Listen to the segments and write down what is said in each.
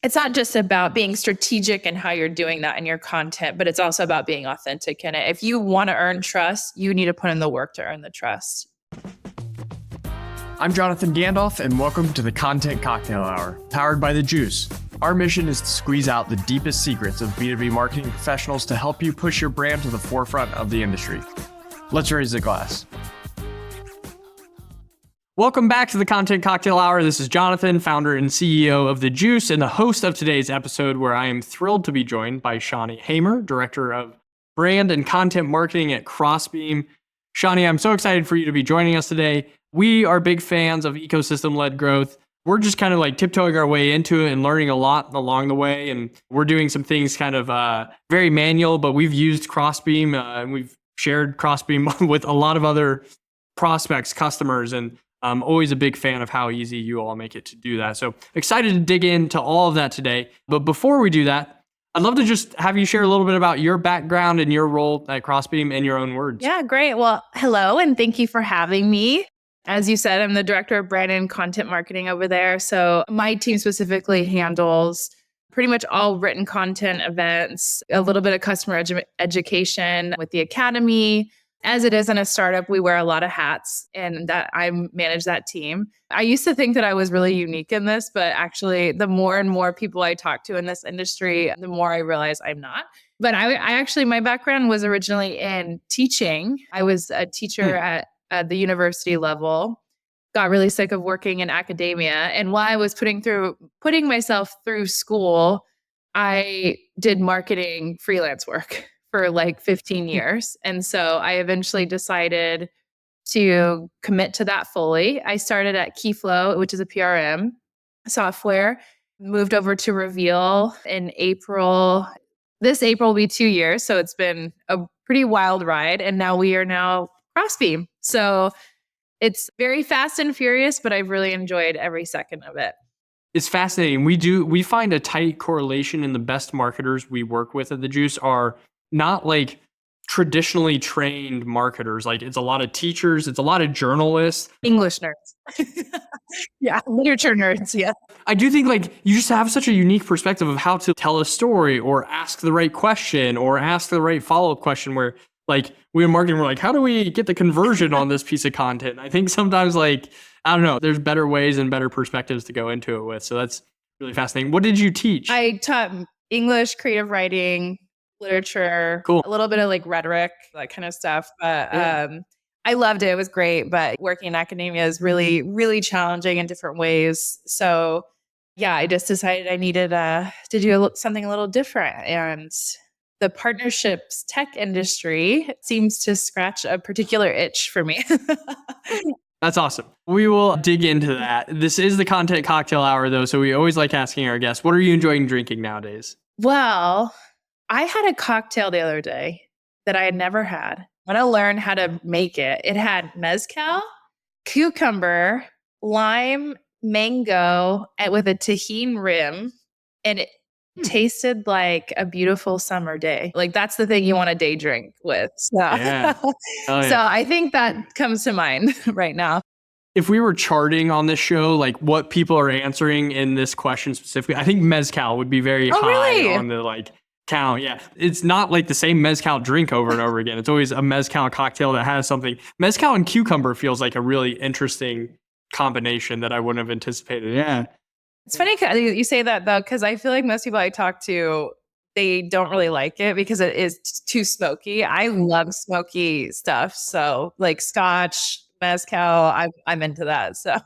It's not just about being strategic in how you're doing that in your content, but it's also about being authentic in it. If you want to earn trust, you need to put in the work to earn the trust. I'm Jonathan Gandalf, and welcome to the Content Cocktail Hour, powered by The Juice. Our mission is to squeeze out the deepest secrets of B2B marketing professionals to help you push your brand to the forefront of the industry. Let's raise the glass. Welcome back to the Content Cocktail Hour. This is Jonathan, founder and CEO of The Juice, and the host of today's episode, where I am thrilled to be joined by Shawnie Hamer, Director of Brand and Content Marketing at Crossbeam. Shawnie, I'm so excited for you to be joining us today. We are big fans of ecosystem-led growth. We're just kind of like tiptoeing our way into it and learning a lot along the way. And we're doing some things kind of very manual, but we've used Crossbeam and we've shared Crossbeam with a lot of other prospects, customers, and I'm always a big fan of how easy you all make it to do that. So excited to dig into all of that today. But before we do that, I'd love to just have you share a little bit about your background and your role at Crossbeam in your own words. Yeah, great. Well, hello, and thank you for having me. As you said, I'm the Director of Brand and Content Marketing over there. So my team specifically handles pretty much all written content events, a little bit of customer education with the Academy. As it is in a startup, we wear a lot of hats, and that I manage that team. I used to think that I was really unique in this, but actually the more and more people I talk to in this industry, the more I realize I'm not. But I actually, my background was originally in teaching. I was a teacher at the university level, got really sick of working in academia. And while I was putting myself through school, I did marketing freelance work for like 15 years. And so I eventually decided to commit to that fully. I started at Keyflow, which is a PRM software, moved over to Reveal in April. This April will be 2 years. So it's been a pretty wild ride. And now we are now Crossbeam. So it's very fast and furious, but I've really enjoyed every second of it. It's fascinating. We find a tight correlation in the best marketers we work with at The Juice are not like traditionally trained marketers. Like it's a lot of teachers, it's a lot of journalists. English nerds. Yeah, literature nerds, yeah. I do think like you just have such a unique perspective of how to tell a story or ask the right question or ask the right follow-up question where like we in marketing, we're like, how do we get the conversion on this piece of content? I think sometimes like, I don't know, there's better ways and better perspectives to go into it with. So that's really fascinating. What did you teach? I taught English, creative writing, literature, cool. A little bit of like rhetoric, that kind of stuff. But I loved it. It was great. But working in academia is really, really challenging in different ways. So yeah, I just decided I needed to do something a little different. And the partnerships tech industry seems to scratch a particular itch for me. That's awesome. We will dig into that. This is the Content Cocktail Hour, though, so we always like asking our guests, what are you enjoying drinking nowadays? Well, I had a cocktail the other day that I had never had. I'm going to learn how to make it. It had mezcal, cucumber, lime, mango, and with a tahini rim, and it tasted like a beautiful summer day. Like that's the thing you want to day drink with. So, yeah. So I think that comes to mind right now. If we were charting on this show, like what people are answering in this question specifically, I think mezcal would be very high on the like count. Yeah. It's not like the same mezcal drink over and over again. It's always a mezcal cocktail that has something. Mezcal and cucumber feels like a really interesting combination that I wouldn't have anticipated. Yeah. It's funny you say that though, because I feel like most people I talk to, they don't really like it because it is too smoky. I love smoky stuff. So like scotch, mezcal, I'm into that. So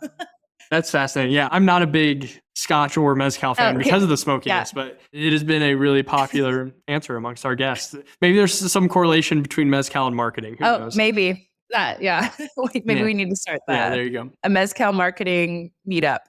that's fascinating. Yeah, I'm not a big scotch or mezcal fan because of the smokiness, but it has been a really popular answer amongst our guests. Maybe there's some correlation between mezcal and marketing. Who knows? Maybe that. Yeah. Maybe we need to start that. Yeah, there you go. A mezcal marketing meetup.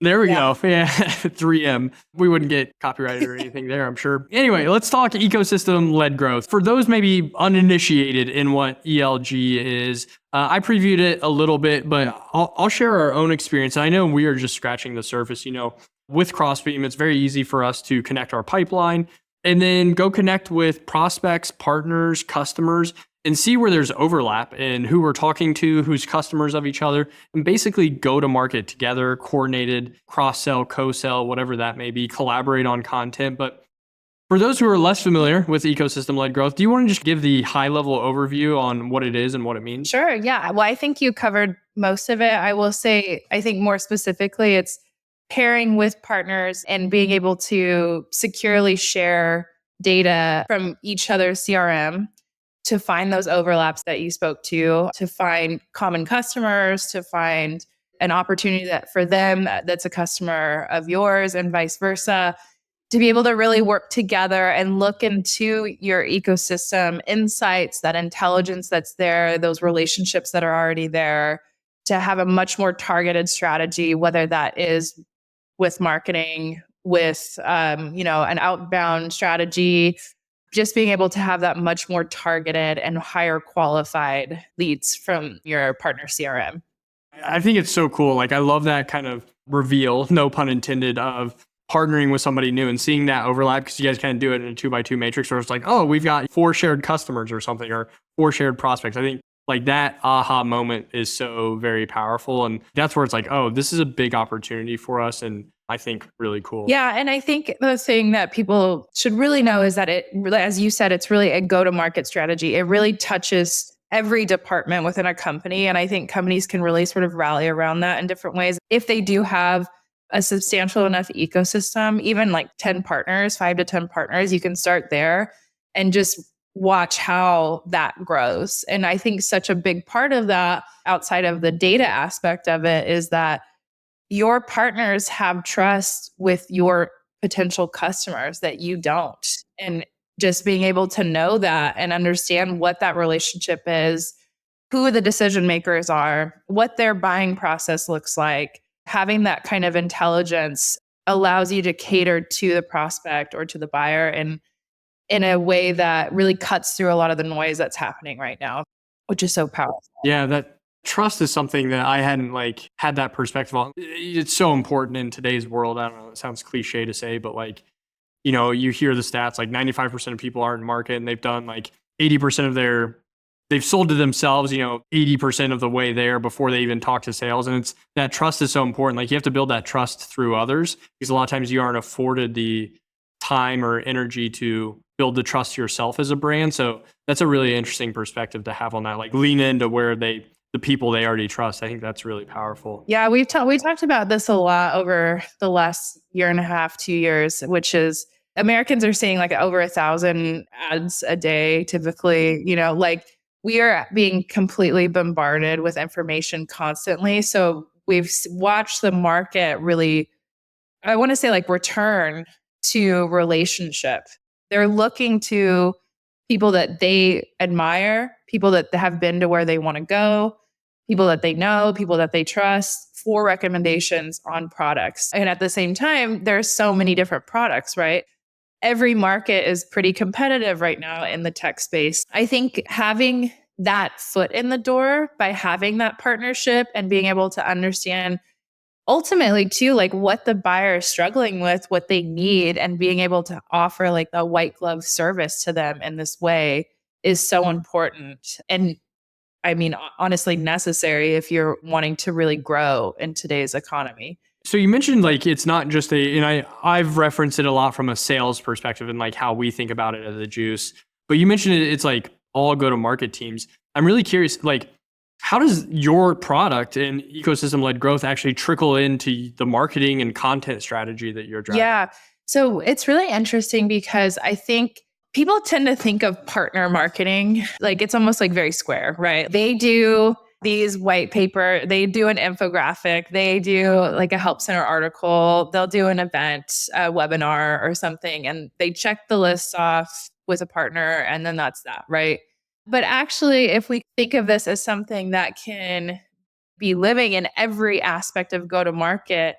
There we go. Yeah, 3M. We wouldn't get copyrighted or anything there, I'm sure. Anyway, let's talk ecosystem-led growth. For those maybe uninitiated in what ELG is, I previewed it a little bit, but I'll share our own experience. I know we are just scratching the surface. You know, with Crossbeam, it's very easy for us to connect our pipeline and then go connect with prospects, partners, customers, and see where there's overlap in who we're talking to, who's customers of each other, and basically go to market together, coordinated, cross-sell, co-sell, whatever that may be, collaborate on content. But for those who are less familiar with ecosystem-led growth, do you want to just give the high-level overview on what it is and what it means? Sure. Yeah. Well, I think you covered most of it. I will say, I think more specifically, it's pairing with partners and being able to securely share data from each other's CRM to find those overlaps that you spoke to find common customers, to find an opportunity that for them that's a customer of yours and vice versa, to be able to really work together and look into your ecosystem insights, that intelligence that's there, those relationships that are already there, to have a much more targeted strategy, whether that is with marketing, with an outbound strategy, just being able to have that much more targeted and higher qualified leads from your partner CRM. I think it's so cool. Like, I love that kind of reveal, no pun intended, of partnering with somebody new and seeing that overlap, because you guys kind of do it in a 2x2 matrix where it's like, oh, we've got 4 shared customers or something, or 4 shared prospects. I think like that aha moment is so very powerful. And that's where it's like, oh, this is a big opportunity for us. And I think really cool. Yeah. And I think the thing that people should really know is that it, as you said, it's really a go-to-market strategy. It really touches every department within a company. And I think companies can really sort of rally around that in different ways. If they do have a substantial enough ecosystem, even like 10 partners, 5 to 10 partners, you can start there and just watch how that grows. And I think such a big part of that, outside of the data aspect of it, is that your partners have trust with your potential customers that you don't. And just being able to know that and understand what that relationship is, who the decision makers are, what their buying process looks like, having that kind of intelligence allows you to cater to the prospect or to the buyer in a way that really cuts through a lot of the noise that's happening right now, which is so powerful. Yeah, that trust is something that I hadn't like had that perspective on. It's so important in today's world. I don't know, it sounds cliche to say, but like, you know, you hear the stats, like 95% of people aren't in market and they've done like 80% of they've sold to themselves, 80% of the way there before they even talk to sales. And it's that trust is so important. Like, you have to build that trust through others, because a lot of times you aren't afforded the time or energy to build the trust yourself as a brand. So that's a really interesting perspective to have on that. Like, lean into where the people they already trust. I think that's really powerful. Yeah, we talked about this a lot over the last year and a half, 2 years, which is Americans are seeing like over 1,000 ads a day, typically, like we are being completely bombarded with information constantly. So we've watched the market really, I want to say, like, return to relationship. They're looking to people that they admire, people that have been to where they want to go, people that they know, people that they trust for recommendations on products. And at the same time, there's so many different products, right? Every market is pretty competitive right now in the tech space. I think having that foot in the door by having that partnership and being able to understand ultimately too, like what the buyer is struggling with, what they need, and being able to offer like a white glove service to them in this way is so important. And I mean, honestly, necessary if you're wanting to really grow in today's economy. So you mentioned like it's not just I've referenced it a lot from a sales perspective and like how we think about it at the Juice. But you mentioned it's like all go-to-market teams. I'm really curious, like, how does your product and ecosystem-led growth actually trickle into the marketing and content strategy that you're driving? Yeah. So it's really interesting because I think people tend to think of partner marketing like it's almost like very square, right? They do these white paper, they do an infographic, they do like a help center article, they'll do an event, a webinar or something, and they check the list off with a partner, and then that's that, right? But actually, if we think of this as something that can be living in every aspect of go to market,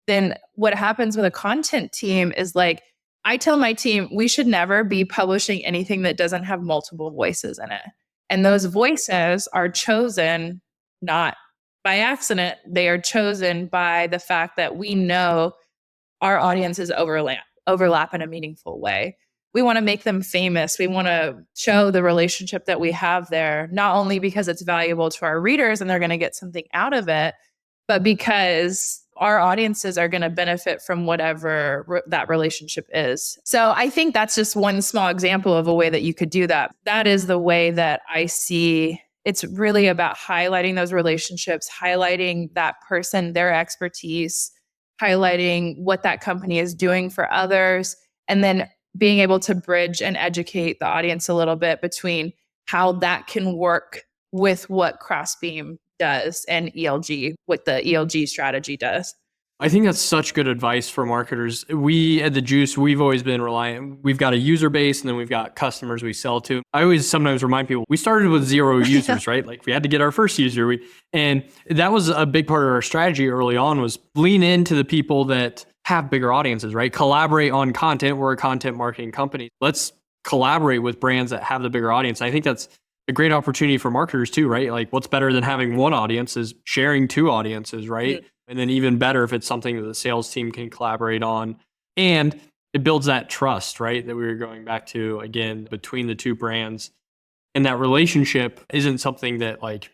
then what happens with a content team is like, I tell my team, we should never be publishing anything that doesn't have multiple voices in it. And those voices are chosen not by accident. They are chosen by the fact that we know our audiences overlap in a meaningful way. we want to make them famous. We want to show the relationship that we have there, not only because it's valuable to our readers and they're going to get something out of it, but because our audiences are going to benefit from whatever that relationship is. So I think that's just one small example of a way that you could do that. That is the way that I see it's really about highlighting those relationships, highlighting that person, their expertise, highlighting what that company is doing for others, and then being able to bridge and educate the audience a little bit between how that can work with what Crossbeam does and ELG, what the ELG strategy does. I think that's such good advice for marketers. We at the Juice, we've always been reliant. We've got a user base and then we've got customers we sell to. I always sometimes remind people, we started with 0 users, right? Like we had to get our first user. And that was a big part of our strategy early on, was lean into the people that have bigger audiences, right? Collaborate on content. We're a content marketing company. Let's collaborate with brands that have the bigger audience. I think that's a great opportunity for marketers too, right? Like what's better than having one audience is sharing 2 audiences, right? Mm-hmm. And then even better if it's something that the sales team can collaborate on. And it builds that trust, right? That we were going back to again between the 2 brands. And that relationship isn't something that like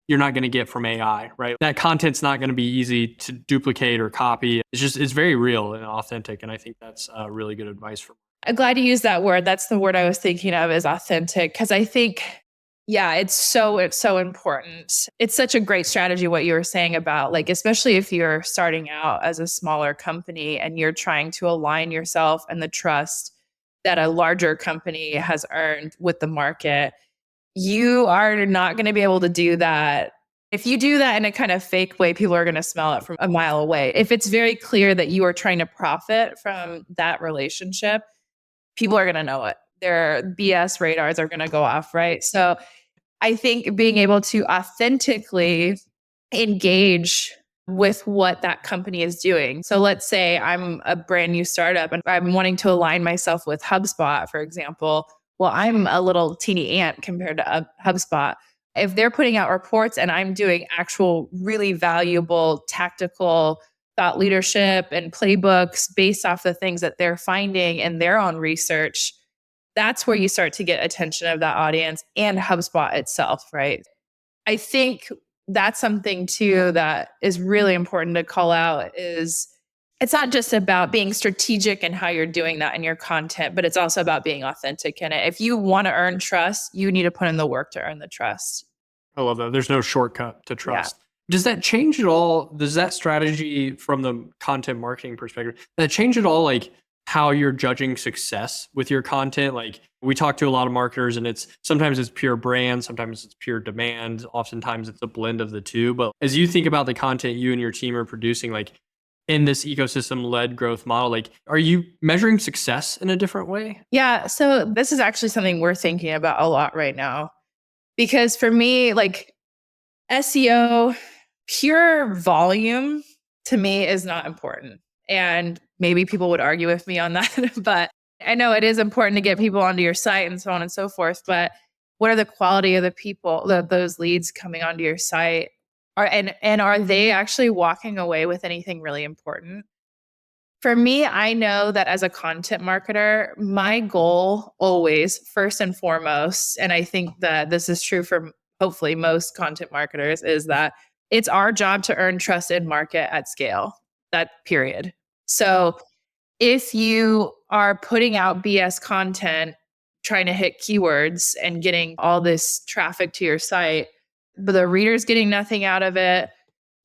you're not going to get from AI, right? That content's not going to be easy to duplicate or copy. It's very real and authentic. And I think that's really good advice for me. I'm glad you used that word. That's the word I was thinking of, is authentic. Because I think, yeah, it's so important. It's such a great strategy, what you were saying about, like, especially if you're starting out as a smaller company and you're trying to align yourself and the trust that a larger company has earned with the market. You are not going to be able to do that. If you do that in a kind of fake way, people are going to smell it from a mile away. If it's very clear that you are trying to profit from that relationship, people are going to know it. Their BS radars are going to go off, right? So I think being able to authentically engage with what that company is doing. So let's say I'm a brand new startup and I'm wanting to align myself with HubSpot, for example. Well, I'm a little teeny ant compared to HubSpot. If they're putting out reports and I'm doing actual really valuable tactical thought leadership and playbooks based off the things that they're finding in their own research, that's where you start to get attention of that audience and HubSpot itself, right? I think that's something too that is really important to call out, is it's not just about being strategic in how you're doing that in your content, but it's also about being authentic in it. If you want to earn trust, you need to put in the work to earn the trust. I love that. There's no shortcut to trust. Yeah. Does that change at all? Does that strategy from the content marketing perspective, does that change at all, like how you're judging success with your content? Like we talk to a lot of marketers and sometimes it's pure brand, sometimes it's pure demand, oftentimes it's a blend of the two. But as you think about the content you and your team are producing, like in this ecosystem-led growth model, like are you measuring success in a different way? Yeah. So this is actually something we're thinking about a lot right now. Because for me, like SEO, pure volume to me is not important. And maybe people would argue with me on that, but I know it is important to get people onto your site and so on and so forth. But what are the quality of the people, those leads coming onto your site? And are they actually walking away with anything really important? For me, I know that as a content marketer, my goal always, first and foremost, and I think that this is true for hopefully most content marketers, is that it's our job to earn trust in market at scale. That period. So if you are putting out BS content, trying to hit keywords and getting all this traffic to your site, but the reader's getting nothing out of it,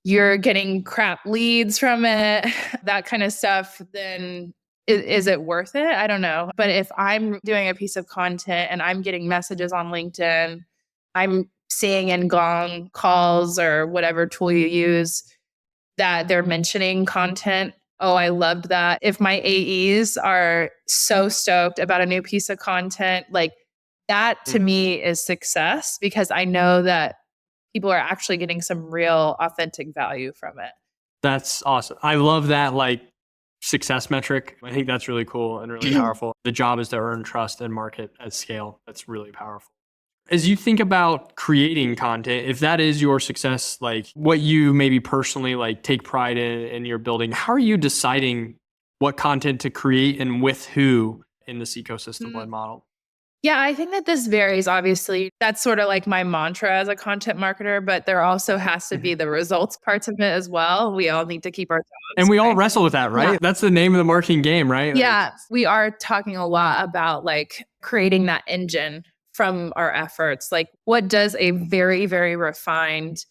you're getting crap leads from it, that kind of stuff, then is it worth it? I don't know. But if I'm doing a piece of content and I'm getting messages on LinkedIn, I'm seeing in Gong calls or whatever tool you use that they're mentioning content. Oh, I loved that. If my AEs are so stoked about a new piece of content, like that to me is success, because I know that people are actually getting some real authentic value from it. That's awesome. I love that like success metric. I think that's really cool and really powerful. The job is to earn trust and market at scale. That's really powerful. As you think about creating content, if that is your success, like what you maybe personally like take pride in your building, how are you deciding what content to create and with who? in this ecosystem-led model? Yeah, I think that this varies. Obviously, that's sort of like my mantra as a content marketer, but there also has to be the results parts of it as well. We all need to keep our And jobs. we all Right? wrestle with that, right? Yeah. That's the name of the marketing game, right? Yeah, we are talking a lot about like creating that engine from our efforts. Like, what does a very, very refined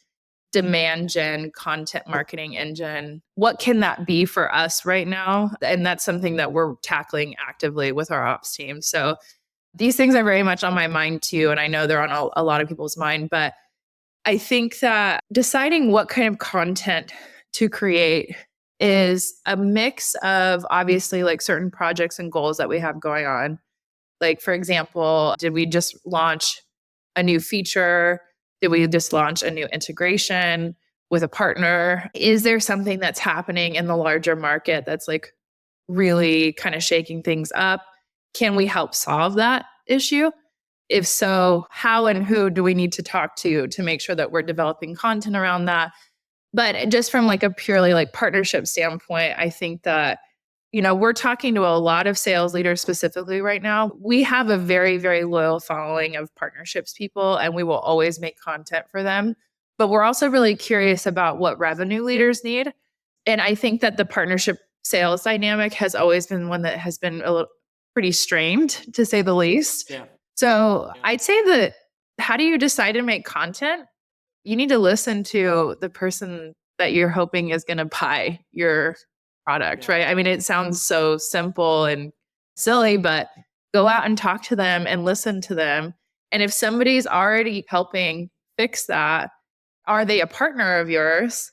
demand gen content marketing engine, what can that be for us right now? And that's something that we're tackling actively with our ops team. So these things are very much on my mind too. And I know they're on a lot of people's mind, but I think that deciding what kind of content to create is a mix of obviously like certain projects and goals that we have going on. Like, for example, did we just launch a new feature? Did we just launch a new integration with a partner? Is there something that's happening in the larger market that's like really kind of shaking things up? Can we help solve that issue? If so, how and who do we need to talk to make sure that we're developing content around that? But just from like a purely like partnership standpoint, I think that we're talking to a lot of sales leaders specifically right now. We have a very, very loyal following of partnerships people, and we will always make content for them. But we're also really curious about what revenue leaders need. And I think that the partnership sales dynamic has always been one that has been a little pretty strained, to say the least. Yeah. So I'd say that how do you decide to make content? You need to listen to the person that you're hoping is going to buy your product, right? I mean, it sounds so simple and silly, but go out and talk to them and listen to them. And if somebody's already helping fix that, are they a partner of yours?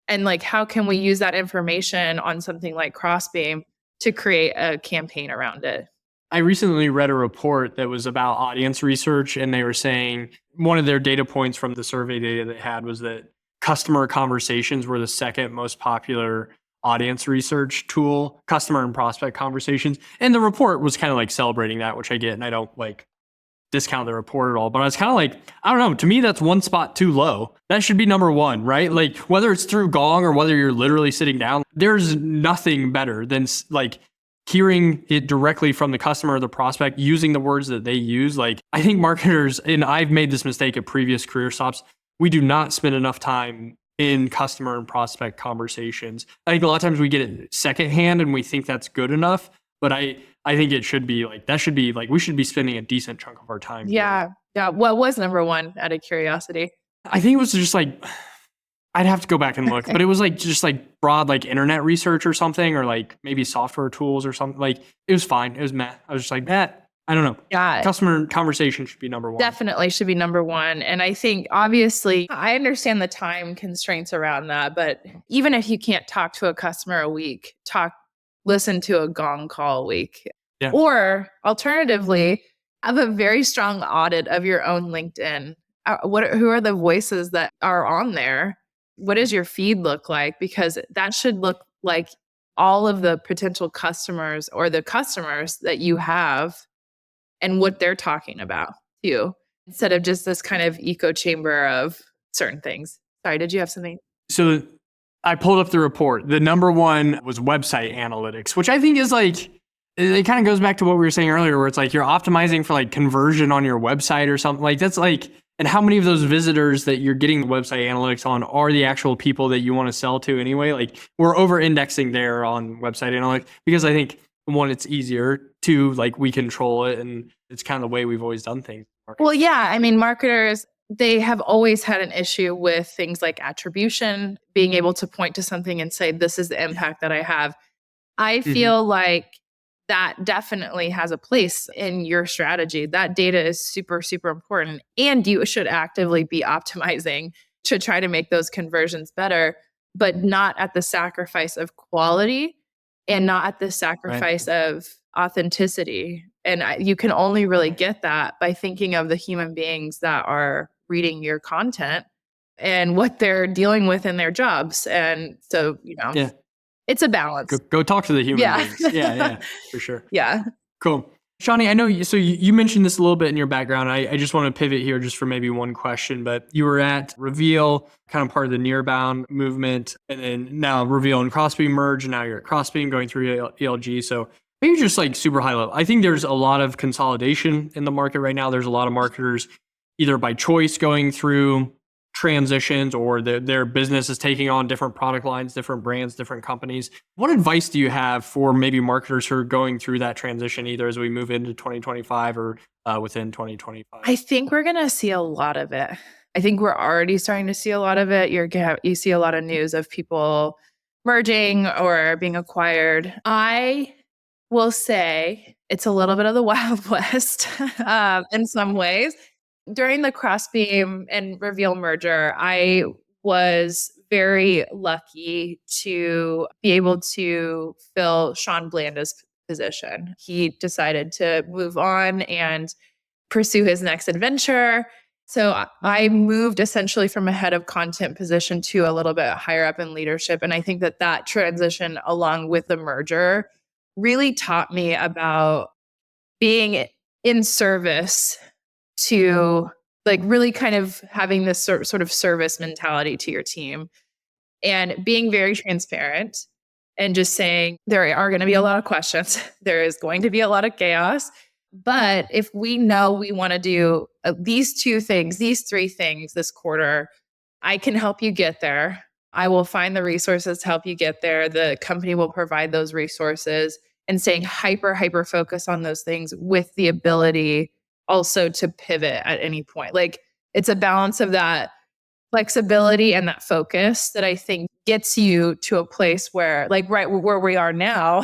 And like, how can we use that information on something like Crossbeam to create a campaign around it? I recently read a report that was about audience research, and they were saying one of their data points from the survey data they had was that customer conversations were the second most popular audience research tool, customer and prospect conversations. And the report was kind of like celebrating that, which I get, and I don't like discount the report at all. But I was kind of like, I don't know, to me, that's one spot too low. That should be number one, right? Like whether it's through Gong or whether you're literally sitting down, there's nothing better than like hearing it directly from the customer or the prospect, using the words that they use. Like I think marketers, and I've made this mistake at previous career stops, we do not spend enough time in customer and prospect conversations. I think a lot of times we get it secondhand and we think that's good enough, but I think it should be like, that should be like, we should be spending a decent chunk of our time. Yeah. Yeah. What was number one out of curiosity? I think it was just like, I'd have to go back and look, but it was like just like broad like internet research or something, or like maybe software tools or something. Like it was fine. It was meh. I was just like, I don't know. Yeah. Customer conversation should be number one. Definitely should be number one. And I think obviously I understand the time constraints around that, but even if you can't talk to a customer a week, listen to a Gong call a week. Yeah. Or alternatively, have a very strong audit of your own LinkedIn. Who are the voices that are on there? What does your feed look like? Because that should look like all of the potential customers or the customers that you have and what they're talking about too, instead of just this kind of echo chamber of certain things. Sorry, did you have something? So I pulled up the report. The number one was website analytics, which I think is like, it kind of goes back to what we were saying earlier, where it's like you're optimizing for like conversion on your website or something. Like that's like, and how many of those visitors that you're getting the website analytics on are the actual people that you want to sell to anyway? Like we're over indexing there on website analytics because I think one, it's easier. Two, like we control it and it's kind of the way we've always done things. Well, yeah. I mean, marketers, they have always had an issue with things like attribution, being able to point to something and say, this is the impact that I have. I feel like that definitely has a place in your strategy. That data is super, super important. And you should actively be optimizing to try to make those conversions better, but not at the sacrifice of quality and not at the sacrifice of authenticity. And you can only really get that by thinking of the human beings that are reading your content and what they're dealing with in their jobs. And so, it's a balance. Go talk to the human beings. Yeah, for sure. Yeah. Cool. Shawnie, I know you mentioned this a little bit in your background. I just want to pivot here just for maybe one question, but you were at Reveal, kind of part of the Nearbound movement, and then now Reveal and Crossbeam merge, and now you're at Crossbeam going through ELG. So Maybe just like super high level. I think there's a lot of consolidation in the market right now. There's a lot of marketers either by choice going through transitions or their business is taking on different product lines, different brands, different companies. What advice do you have for maybe marketers who are going through that transition either as we move into 2025 or within 2025? I think we're going to see a lot of it. I think we're already starting to see a lot of it. You see a lot of news of people merging or being acquired. I will say it's a little bit of the Wild West in some ways. During the Crossbeam and Reveal merger, I was very lucky to be able to fill Sean Blanda's position. He decided to move on and pursue his next adventure. So I moved essentially from a head of content position to a little bit higher up in leadership. And I think that transition, along with the merger, really taught me about being in service to like really kind of having this sort of service mentality to your team and being very transparent and just saying there are going to be a lot of questions. There is going to be a lot of chaos. But if we know we want to do these two things, these three things this quarter, I can help you get there. I will find the resources to help you get there. The company will provide those resources, and staying hyper focus on those things with the ability also to pivot at any point. Like it's a balance of that flexibility and that focus that I think gets you to a place where, like, right where we are now,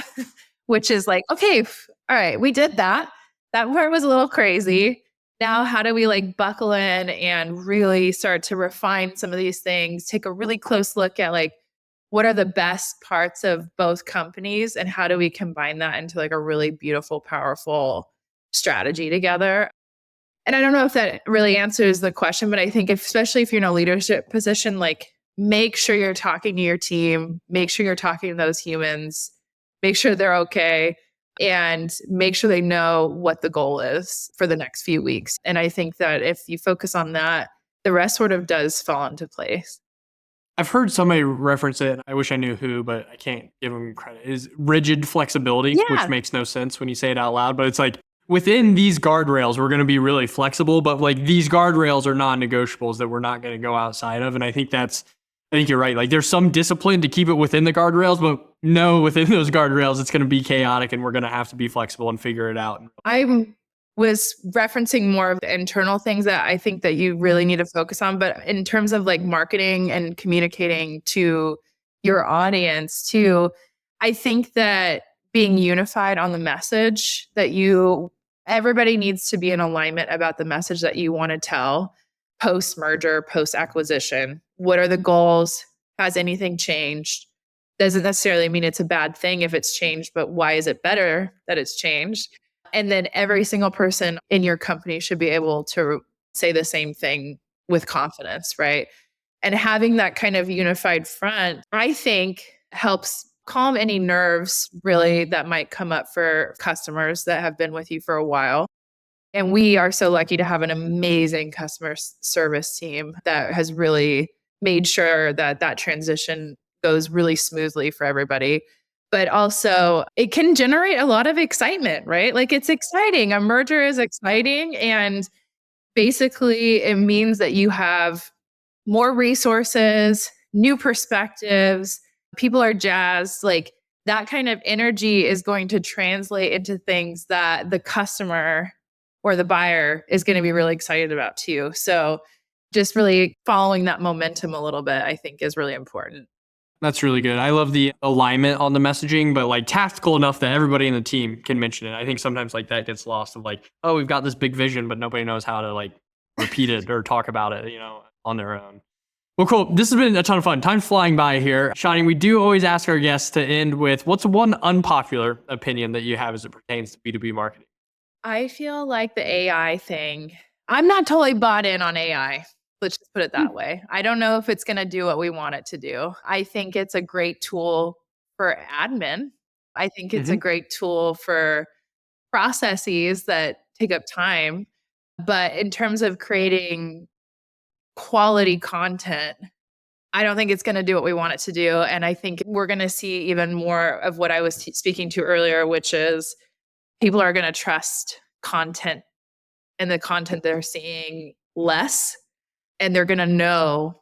which is like, okay, all right, we did that. That part was a little crazy. Now, how do we like buckle in and really start to refine some of these things? Take a really close look at like what are the best parts of both companies and how do we combine that into like a really beautiful, powerful strategy together? And I don't know if that really answers the question, but I think especially if you're in a leadership position, like make sure you're talking to your team, make sure you're talking to those humans, make sure they're okay, and make sure they know what the goal is for the next few weeks. And I think that if you focus on that, the rest sort of does fall into place. I've heard somebody reference it. I wish I knew who, but I can't give them credit. Is rigid flexibility, which Yeah. makes no sense when you say it out loud. But it's like within these guardrails, we're going to be really flexible. But like these guardrails are non-negotiables that we're not going to go outside of. And I think you're right. Like there's some discipline to keep it within the guardrails, but no, within those guardrails, it's going to be chaotic, and we're going to have to be flexible and figure it out. I was referencing more of the internal things that I think that you really need to focus on. But in terms of like marketing and communicating to your audience too, I think that being unified on the message that everybody needs to be in alignment about the message that you want to tell post merger, post acquisition. What are the goals? Has anything changed? Doesn't necessarily mean it's a bad thing if it's changed, but why is it better that it's changed? And then every single person in your company should be able to say the same thing with confidence, right? And having that kind of unified front, I think helps calm any nerves really that might come up for customers that have been with you for a while. And we are so lucky to have an amazing customer service team that has really made sure that that transition goes really smoothly for everybody. But also, it can generate a lot of excitement, right? Like it's exciting. A merger is exciting. And basically, it means that you have more resources, new perspectives. People are jazzed. Like that kind of energy is going to translate into things that the customer or the buyer is going to be really excited about too. So just really following that momentum a little bit, I think is really important. That's really good. I love the alignment on the messaging, but like tactical enough that everybody in the team can mention it. I think sometimes like that gets lost of like, oh, we've got this big vision, but nobody knows how to like repeat it or talk about it, on their own. Well, cool. This has been a ton of fun. Time's flying by here. Shawnie, we do always ask our guests to end with what's one unpopular opinion that you have as it pertains to B2B marketing? I feel like the AI thing, I'm not totally bought in on AI. Let's just put it that way. I don't know if it's going to do what we want it to do. I think it's a great tool for admin. I think it's a great tool for processes that take up time. But in terms of creating quality content, I don't think it's going to do what we want it to do. And I think we're going to see even more of what I was speaking to earlier, which is people are going to trust content and the content they're seeing less, and they're going to know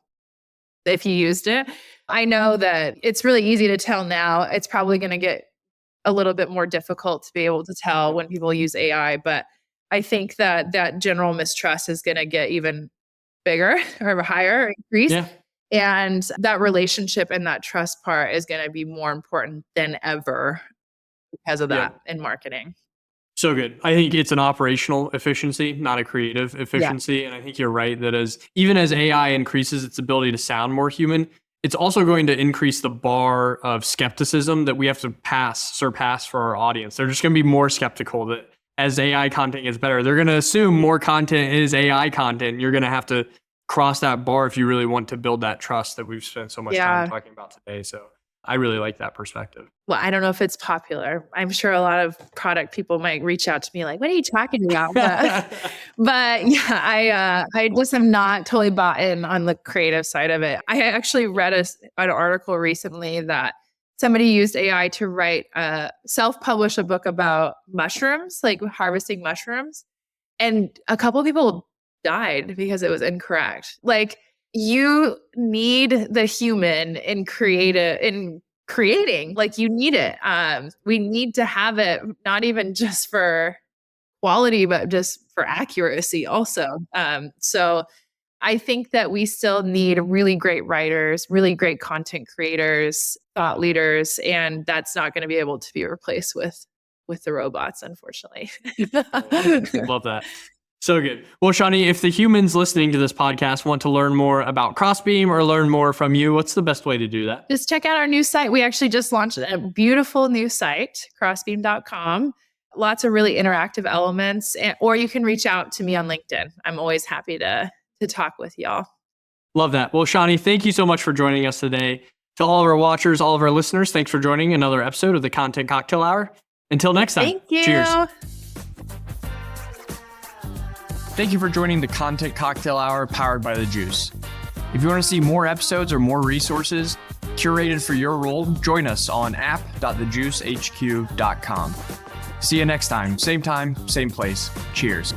if you used it. I know that it's really easy to tell now. It's probably going to get a little bit more difficult to be able to tell when people use AI, but I think that that general mistrust is going to get even bigger or higher, increase. Yeah. And that relationship and that trust part is going to be more important than ever because of that in marketing. So good. I think it's an operational efficiency, not a creative efficiency. And I think you're right that even as AI increases its ability to sound more human, it's also going to increase the bar of skepticism that we have to surpass for our audience. They're just going to be more skeptical that as AI content gets better, they're going to assume more content is AI content. You're going to have to cross that bar if you really want to build that trust that we've spent so much time talking about today. So I really like that perspective. Well, I don't know if it's popular. I'm sure a lot of product people might reach out to me like, what are you talking about? But yeah, I just am not totally bought in on the creative side of it. I actually read an article recently that somebody used AI to self-publish a book about mushrooms, like harvesting mushrooms. And a couple of people died because it was incorrect. Like, you need the human in creating, like you need it. We need to have it, not even just for quality, but just for accuracy also. So I think that we still need really great writers, really great content creators, thought leaders, and that's not going to be able to be replaced with the robots, unfortunately. Love that. So good. Well, Shawnie, if the humans listening to this podcast want to learn more about Crossbeam or learn more from you, what's the best way to do that? Just check out our new site. We actually just launched a beautiful new site, crossbeam.com. Lots of really interactive elements, or you can reach out to me on LinkedIn. I'm always happy to talk with y'all. Love that. Well, Shawnie, thank you so much for joining us today. To all of our watchers, all of our listeners, thanks for joining another episode of the Content Cocktail Hour. Until next time. Thank you. Cheers. Thank you for joining the Content Cocktail Hour powered by The Juice. If you want to see more episodes or more resources curated for your role, join us on app.thejuicehq.com. See you next time, same place. Cheers.